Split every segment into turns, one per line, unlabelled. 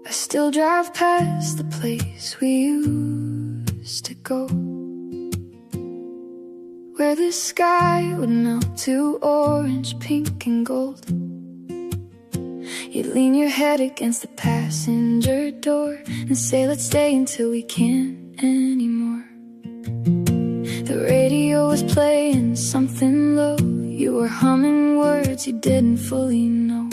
I still drive past the place we used to go, where the sky would melt to orange, pink and gold. You'd lean your head against the passenger door and say, let's stay until we can't anymore. The radio was playing something low. You were humming words you didn't fully know.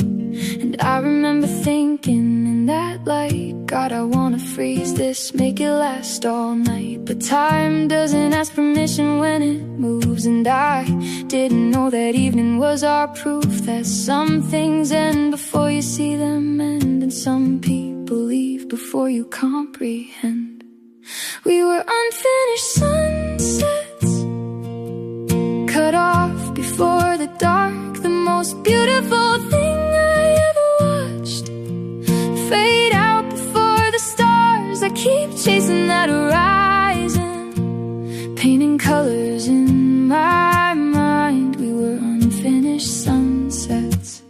And I remember thinking in that light, God, I wanna freeze this, make it last all night. But time doesn't ask permission when it moves, and I didn't know that evening was our proof that some things end before you see them end, and some people leave before you comprehend. We were unfinished sunsets, cut off before the dark, the most beautiful thing I ever watched fade out before the stars. I keep chasing that horizon, painting colors in my mind. We were unfinished sunsets,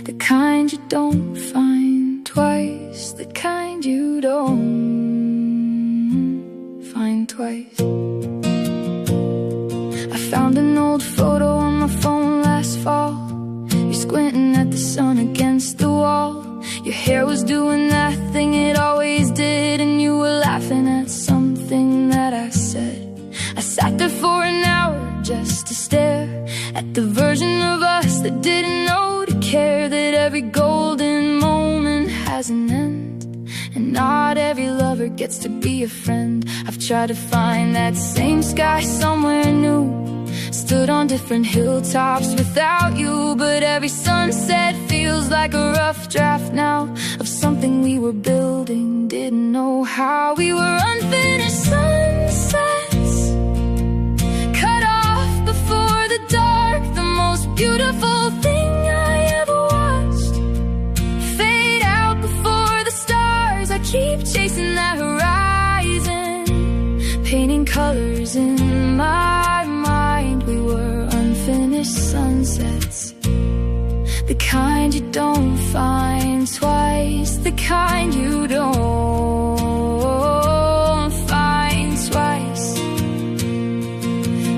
the kind you don't find twice, the kind you don't find twice. I found an old photo on my phone last fall. You're squinting at the sun against the wall. Your hair was doing that thing it always did, and you were laughing at something that I said. I sat there for an hour just to stare at the version of us that didn't know to care, that every golden moment has an end, and not every lover gets to be a friend. I've tried to find that same sky somewhere new, stood on different hilltops without you, but every sunset feels like a rough draft now of something we were building, didn't know how. We were unfinished sunsets, cut off before the dark, the most beautiful thing I ever watched fade out before the stars. I keep chasing that horizon, painting colors in my mind. We were unfinished sunsets, the kind you don't find twice, the kind you don't find twice.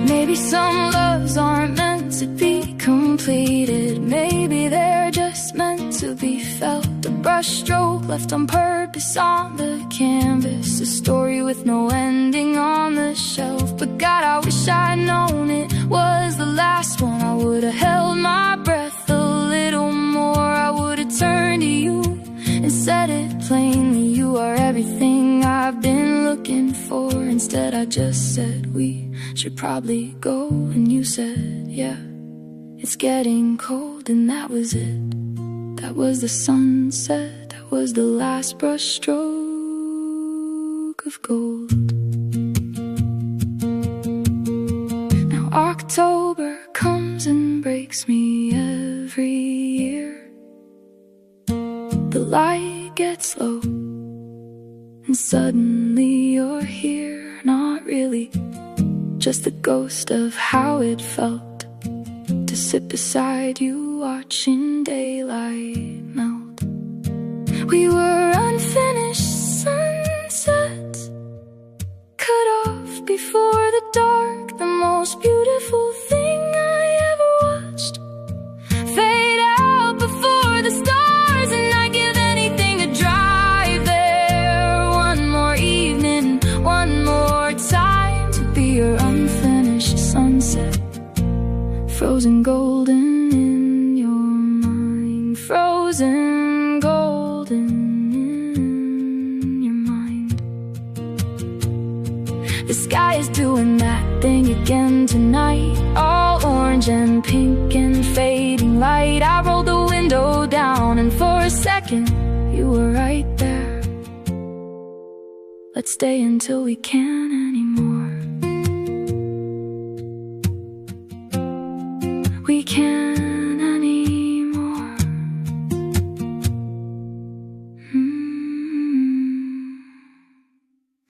Maybe some loves aren't meant to be completed, maybe they're just meant to be felt. A brush stroke left on purpose on the canvas, a story with no ending on the shelf. But God, I wish I'd known it was the last one. I would've held my breath a little more. I would've turned to you and said it plainly, you are everything I've been looking for. Instead I just said we should probably go, and you said yeah, it's getting cold. And that was it, that was the sunset, that was the last brush stroke of gold. Now October comes and breaks me every year. The light gets low and suddenly you're here. Not really, just the ghost of how it felt to sit beside you watching daylight melt. We were unfinished sunsets, cut off before the dark, the most beautiful thing I ever watched fade out before the stars. And I'd give anything to drive there one more evening, one more time, to be your unfinished sunset, frozen golden in your mind, frozen golden in your mind. The sky is doing that thing again tonight, all orange and pink and fading light. I rolled the window down and for a second you were right there. Let's stay until we can